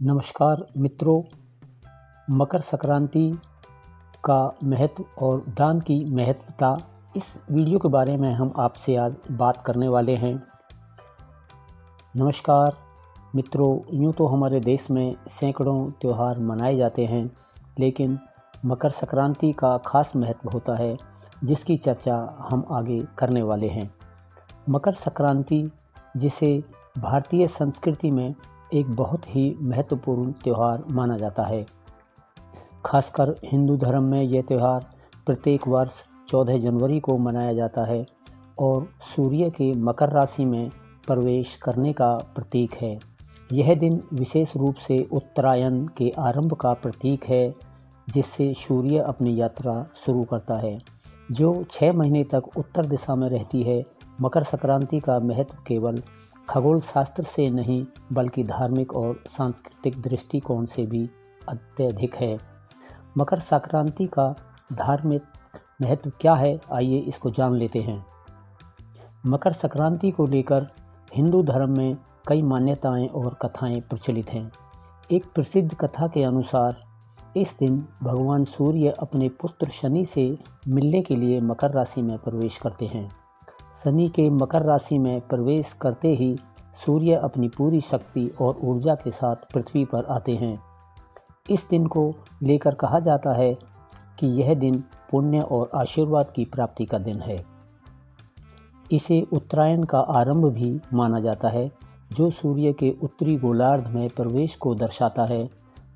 नमस्कार मित्रों, मकर संक्रांति का महत्व और दान की महत्वता इस वीडियो के बारे में हम आपसे आज बात करने वाले हैं। नमस्कार मित्रों, यूँ तो हमारे देश में सैकड़ों त्यौहार मनाए जाते हैं, लेकिन मकर संक्रांति का खास महत्व होता है जिसकी चर्चा हम आगे करने वाले हैं। मकर संक्रांति, जिसे भारतीय संस्कृति में एक बहुत ही महत्वपूर्ण त्यौहार माना जाता है। खासकर हिंदू धर्म में यह त्यौहार प्रत्येक वर्ष 14 जनवरी को मनाया जाता है और सूर्य के मकर राशि में प्रवेश करने का प्रतीक है। यह दिन विशेष रूप से उत्तरायण के आरंभ का प्रतीक है, जिससे सूर्य अपनी यात्रा शुरू करता है, जो 6 महीने तक उत्तर दिशा में रहती है। मकर संक्रांति का महत्व केवल खगोल शास्त्र से नहीं, बल्कि धार्मिक और सांस्कृतिक दृष्टिकोण से भी अत्यधिक है। मकर संक्रांति का धार्मिक महत्व क्या है, आइए इसको जान लेते हैं। मकर संक्रांति को लेकर हिंदू धर्म में कई मान्यताएं और कथाएं प्रचलित हैं। एक प्रसिद्ध कथा के अनुसार इस दिन भगवान सूर्य अपने पुत्र शनि से मिलने के लिए मकर राशि में प्रवेश करते हैं। शनि के मकर राशि में प्रवेश करते ही सूर्य अपनी पूरी शक्ति और ऊर्जा के साथ पृथ्वी पर आते हैं। इस दिन को लेकर कहा जाता है कि यह दिन पुण्य और आशीर्वाद की प्राप्ति का दिन है। इसे उत्तरायण का आरंभ भी माना जाता है, जो सूर्य के उत्तरी गोलार्ध में प्रवेश को दर्शाता है,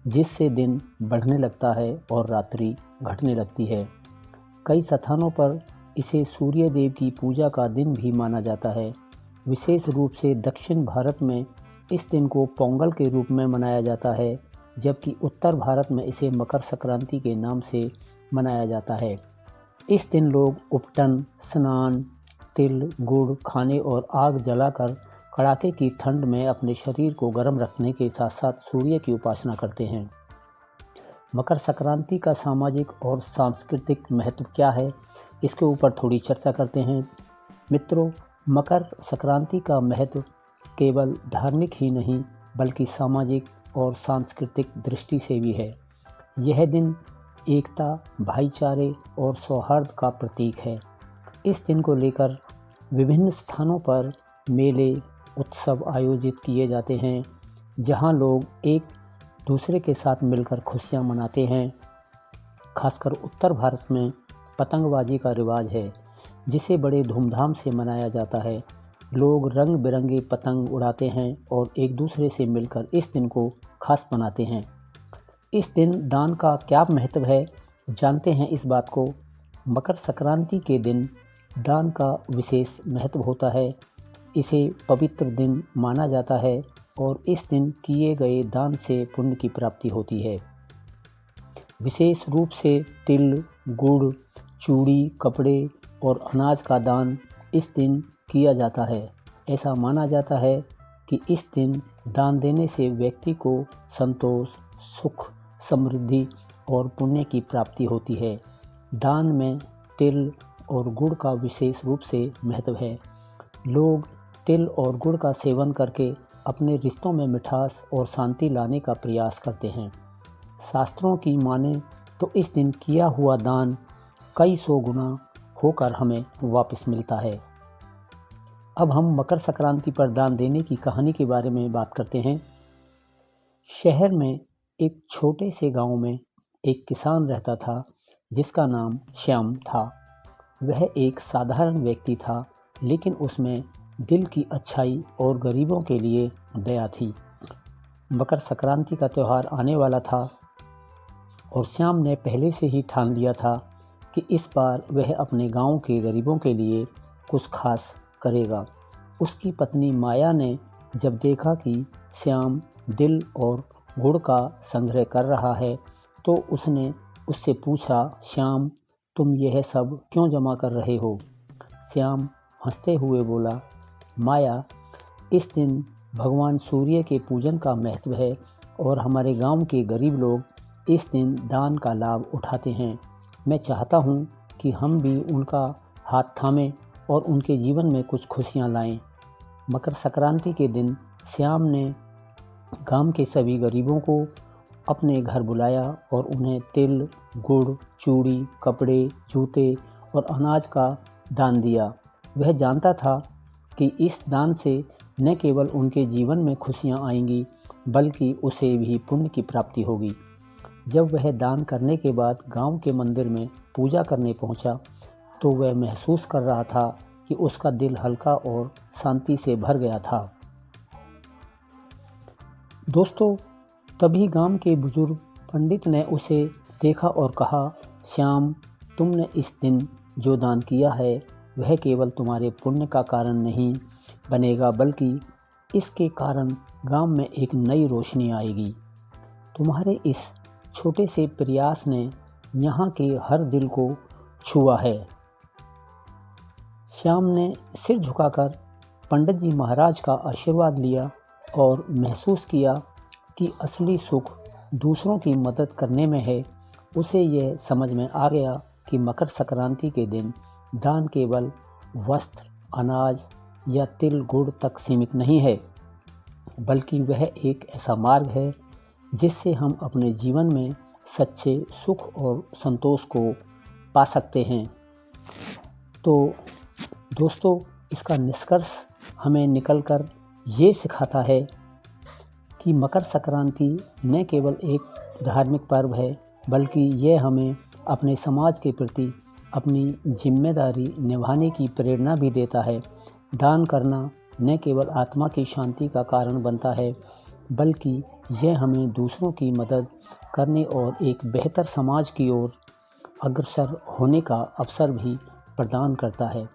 जिससे दिन बढ़ने लगता है और रात्रि घटने लगती है। कई स्थानों पर इसे सूर्य देव की पूजा का दिन भी माना जाता है। विशेष रूप से दक्षिण भारत में इस दिन को पोंगल के रूप में मनाया जाता है, जबकि उत्तर भारत में इसे मकर संक्रांति के नाम से मनाया जाता है। इस दिन लोग उपटन, स्नान, तिल, गुड़ खाने और आग जलाकर कड़ाके की ठंड में अपने शरीर को गर्म रखने के साथ साथ सूर्य की उपासना करते हैं। मकर संक्रांति का सामाजिक और सांस्कृतिक महत्व क्या है, इसके ऊपर थोड़ी चर्चा करते हैं। मित्रों, मकर संक्रांति का महत्व केवल धार्मिक ही नहीं, बल्कि सामाजिक और सांस्कृतिक दृष्टि से भी है। यह दिन एकता, भाईचारे और सौहार्द का प्रतीक है। इस दिन को लेकर विभिन्न स्थानों पर मेले, उत्सव आयोजित किए जाते हैं, जहां लोग एक दूसरे के साथ मिलकर खुशियां मनाते हैं। खासकर उत्तर भारत में पतंगबाजी का रिवाज है, जिसे बड़े धूमधाम से मनाया जाता है। लोग रंग बिरंगे पतंग उड़ाते हैं और एक दूसरे से मिलकर इस दिन को खास बनाते हैं। इस दिन दान का क्या महत्व है, जानते हैं इस बात को। मकर संक्रांति के दिन दान का विशेष महत्व होता है। इसे पवित्र दिन माना जाता है और इस दिन किए गए दान से पुण्य की प्राप्ति होती है। विशेष रूप से तिल, गुड़, चूड़ी, कपड़े और अनाज का दान इस दिन किया जाता है। ऐसा माना जाता है कि इस दिन दान देने से व्यक्ति को संतोष, सुख, समृद्धि और पुण्य की प्राप्ति होती है। दान में तिल और गुड़ का विशेष रूप से महत्व है। लोग तिल और गुड़ का सेवन करके अपने रिश्तों में मिठास और शांति लाने का प्रयास करते हैं। शास्त्रों की माने तो इस दिन किया हुआ दान कई 100 गुना होकर हमें वापस मिलता है। अब हम मकर संक्रांति पर दान देने की कहानी के बारे में बात करते हैं। शहर में एक छोटे से गांव में एक किसान रहता था, जिसका नाम श्याम था। वह एक साधारण व्यक्ति था, लेकिन उसमें दिल की अच्छाई और गरीबों के लिए दया थी। मकर संक्रांति का त्यौहार आने वाला था और श्याम ने पहले से ही ठान लिया था कि इस बार वह अपने गांव के गरीबों के लिए कुछ खास करेगा। उसकी पत्नी माया ने जब देखा कि श्याम दिल और गुड़ का संग्रह कर रहा है, तो उसने उससे पूछा, श्याम, तुम यह सब क्यों जमा कर रहे हो? श्याम हंसते हुए बोला, माया, इस दिन भगवान सूर्य के पूजन का महत्व है और हमारे गांव के गरीब लोग इस दिन दान का लाभ उठाते हैं। मैं चाहता हूं कि हम भी उनका हाथ थामें और उनके जीवन में कुछ खुशियां लाएं। मकर संक्रांति के दिन श्याम ने गांव के सभी गरीबों को अपने घर बुलाया और उन्हें तिल, गुड़, चूड़ी, कपड़े, जूते और अनाज का दान दिया। वह जानता था कि इस दान से न केवल उनके जीवन में खुशियां आएंगी, बल्कि उसे भी पुण्य की प्राप्ति होगी। जब वह दान करने के बाद गांव के मंदिर में पूजा करने पहुंचा, तो वह महसूस कर रहा था कि उसका दिल हल्का और शांति से भर गया था। दोस्तों, तभी गांव के बुजुर्ग पंडित ने उसे देखा और कहा, श्याम, तुमने इस दिन जो दान किया है वह केवल तुम्हारे पुण्य का कारण नहीं बनेगा, बल्कि इसके कारण गांव में एक नई रोशनी आएगी। तुम्हारे इस छोटे से प्रयास ने यहाँ के हर दिल को छुआ है। श्याम ने सिर झुकाकर पंडित जी महाराज का आशीर्वाद लिया और महसूस किया कि असली सुख दूसरों की मदद करने में है। उसे यह समझ में आ गया कि मकर संक्रांति के दिन दान केवल वस्त्र, अनाज या तिल गुड़ तक सीमित नहीं है, बल्कि वह एक ऐसा मार्ग है जिससे हम अपने जीवन में सच्चे सुख और संतोष को पा सकते हैं। तो दोस्तों, इसका निष्कर्ष हमें निकलकर ये सिखाता है कि मकर संक्रांति न केवल एक धार्मिक पर्व है, बल्कि यह हमें अपने समाज के प्रति अपनी जिम्मेदारी निभाने की प्रेरणा भी देता है। दान करना न केवल आत्मा की शांति का कारण बनता है, बल्कि यह हमें दूसरों की मदद करने और एक बेहतर समाज की ओर अग्रसर होने का अवसर भी प्रदान करता है।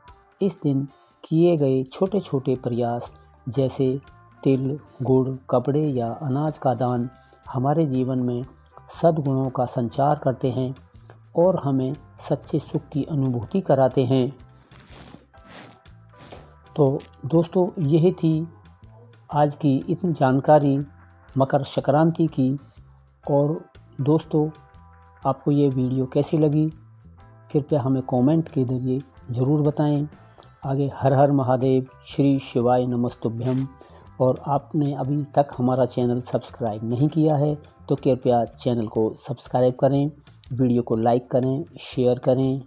इस दिन किए गए छोटे छोटे प्रयास जैसे तिल, गुड़, कपड़े या अनाज का दान हमारे जीवन में सद्गुणों का संचार करते हैं और हमें सच्चे सुख की अनुभूति कराते हैं। तो दोस्तों, यही थी आज की इतनी जानकारी मकर संक्रांति की। और दोस्तों, आपको ये वीडियो कैसी लगी कृपया हमें कमेंट के जरिए ज़रूर बताएं। आगे हर हर महादेव, श्री शिवाय नमस्तुभ्यम। और आपने अभी तक हमारा चैनल सब्सक्राइब नहीं किया है तो कृपया चैनल को सब्सक्राइब करें, वीडियो को लाइक करें, शेयर करें